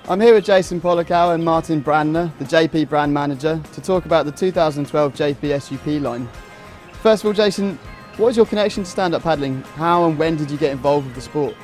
I'm here with Jason Polakau and Martin Brandner, the JP brand manager, to talk about the 2012 JP SUP line. First of all, Jason, what is your connection to stand-up paddling? How and when did you get involved with the sport?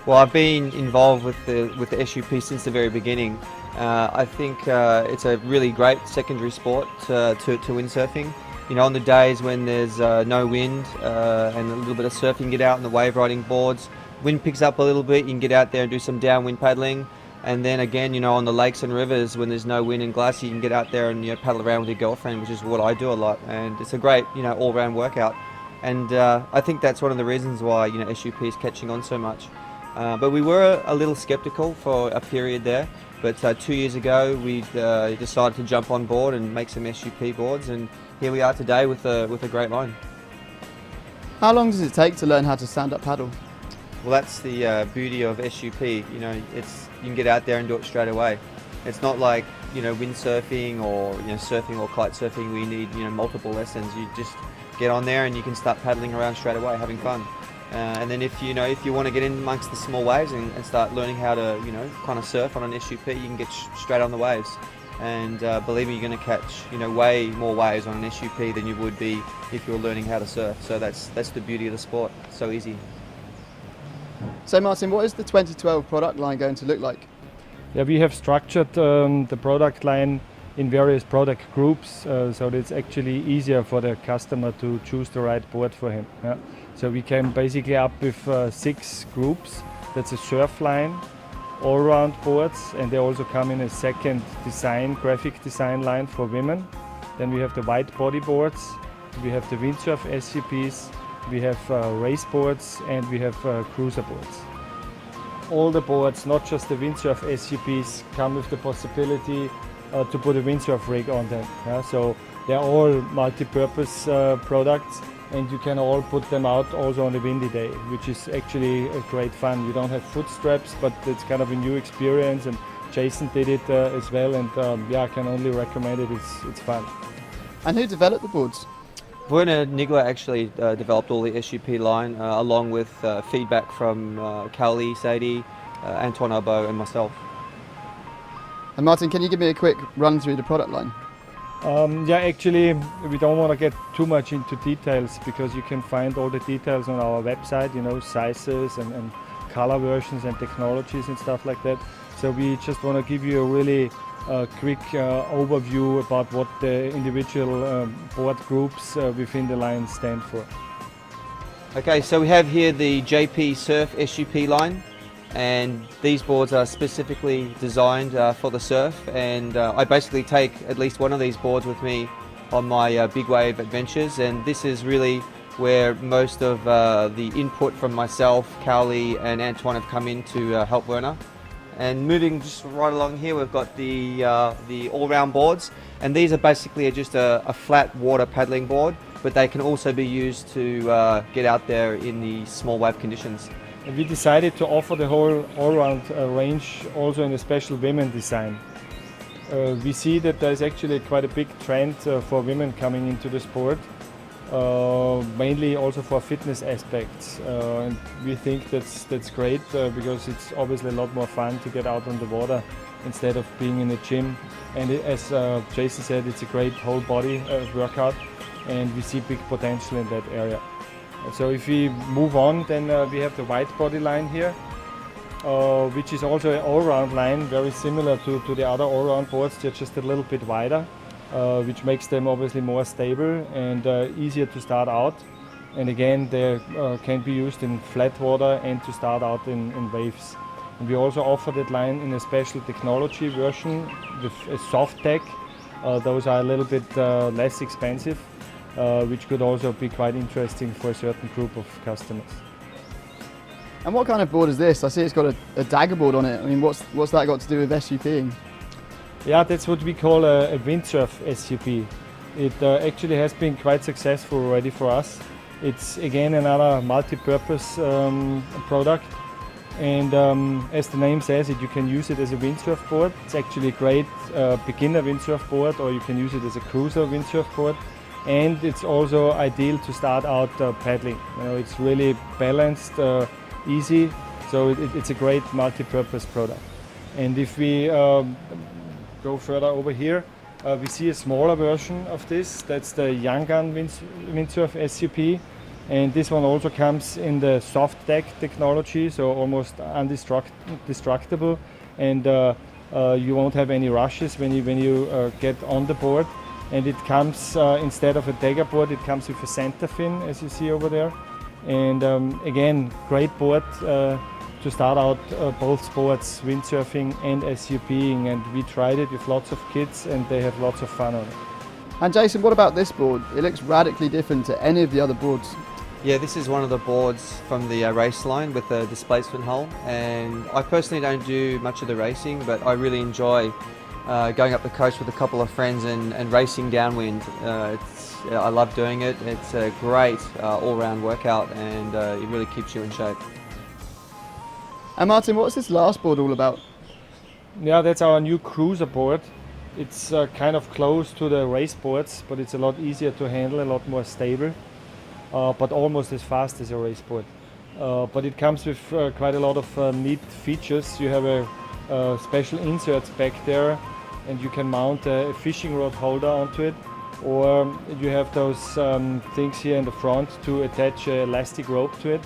Well, I've been involved with the SUP since the very beginning. I think it's a really great secondary sport to windsurfing. You know, on the days when there's no wind and a little bit of surf, you can get out on the wave riding boards. Wind picks up a little bit, you can get out there and do some downwind paddling. And then again, you know, on the lakes and rivers when there's no wind and glassy, you can get out there and, you know, paddle around with your girlfriend, which is what I do a lot. And it's a great, you know, all-round workout. And I think that's one of the reasons why, you know, SUP is catching on so much. But we were a little skeptical for a period there. But 2 years ago, we decided to jump on board and make some SUP boards, and here we are today with a great line. How long does it take to learn how to stand-up paddle? Well, that's the beauty of SUP. You know, you can get out there and do it straight away. It's not like, you know, windsurfing or, you know, surfing or kite surfing where you need, you know, multiple lessons. You just get on there and you can start paddling around straight away, having fun. And then if you want to get in amongst the small waves and start learning how to, you know, kind of surf on an SUP, you can get straight on the waves. And believe me, you're going to catch, you know, way more waves on an SUP than you would be if you were learning how to surf. So that's the beauty of the sport. So easy. So Martin, what is the 2012 product line going to look like? Yeah, we have structured the product line in various product groups, so that it's actually easier for the customer to choose the right board for him. Yeah. So we came basically up with 6 groups. That's a surf line, all-round boards, and they also come in a second design, graphic design line for women. Then we have the white body boards, we have the windsurf SUPs, we have race boards, and we have cruiser boards. All the boards, not just the windsurf SUPs, come with the possibility to put a windsurf rig on them. Yeah? So they're all multi-purpose products, and you can all put them out also on a windy day, which is actually a great fun. You don't have foot straps, but it's kind of a new experience, and Jason did it as well, and yeah, I can only recommend it. It's fun. And who developed the boards? Werner Nigler actually developed all the SUP line along with feedback from Cali, Sadie, Antoine Albo and myself. And Martin, can you give me a quick run through the product line? Yeah, actually we don't want to get too much into details because you can find all the details on our website, you know, sizes and color versions and technologies and stuff like that. So we just want to give you a really quick overview about what the individual board groups within the line stand for. Okay, so we have here the JP Surf SUP line, and these boards are specifically designed for the surf, and I basically take at least one of these boards with me on my big wave adventures, and this is really where most of the input from myself, Cowley and Antoine have come in to help Werner. And moving just right along here, we've got the all-round boards, and these are basically just a flat water paddling board, but they can also be used to get out there in the small wave conditions. And we decided to offer the whole all-round range also in a special women design. We see that there's actually quite a big trend for women coming into the sport, mainly also for fitness aspects, and we think that's great because it's obviously a lot more fun to get out on the water instead of being in a gym. And as Jason said, it's a great whole body workout, and we see big potential in that area. So if we move on, then we have the white body line here, which is also an all-round line, very similar to the other all-round boards. They're just a little bit wider, which makes them obviously more stable and easier to start out. And again, they can be used in flat water and to start out in waves. And we also offer that line in a special technology version with a soft tech. Those are a little bit less expensive, which could also be quite interesting for a certain group of customers. And what kind of board is this? I see it's got a dagger board on it. I mean, what's that got to do with SUPing? Yeah, that's what we call a windsurf SUP. It actually has been quite successful already for us. It's again another multi-purpose product, and as the name says it, you can use it as a windsurf board. It's actually a great beginner windsurf board, or you can use it as a cruiser windsurf board. And it's also ideal to start out paddling. You know, it's really balanced, easy, so it's a great multi-purpose product. And if we go further over here, we see a smaller version of this. That's the young gun windsurf SUP. And this one also comes in the soft deck technology, so almost indestructible. And you won't have any rushes when you get on the board. And it comes, instead of a dagger board, it comes with a center fin, as you see over there. And again, great board to start out both sports, windsurfing and SUPing. And we tried it with lots of kids and they have lots of fun on it. And Jason, what about this board? It looks radically different to any of the other boards. Yeah, this is one of the boards from the race line with the displacement hull, and I personally don't do much of the racing, but I really enjoy going up the coast with a couple of friends and racing downwind. I love doing it. It's a great all-round workout, and it really keeps you in shape. And Martin, what's this last board all about? Yeah, that's our new cruiser board. It's kind of close to the race boards, but it's a lot easier to handle, a lot more stable. But almost as fast as a race board. But it comes with quite a lot of neat features. You have a special inserts back there, and you can mount a fishing rod holder onto it, or you have those things here in the front to attach an elastic rope to it,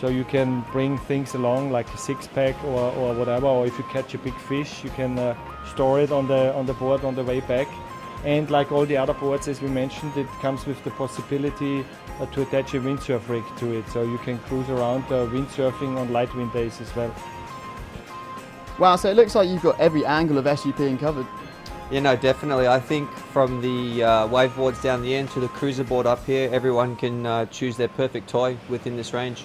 so you can bring things along like a six-pack or whatever, or if you catch a big fish, you can store it on the board on the way back. And like all the other boards, as we mentioned, it comes with the possibility to attach a windsurf rig to it, so you can cruise around windsurfing on light wind days as well. Wow, so it looks like you've got every angle of SUPing covered. Yeah, no, definitely. I think from the wave boards down the end to the cruiser board up here, everyone can choose their perfect toy within this range.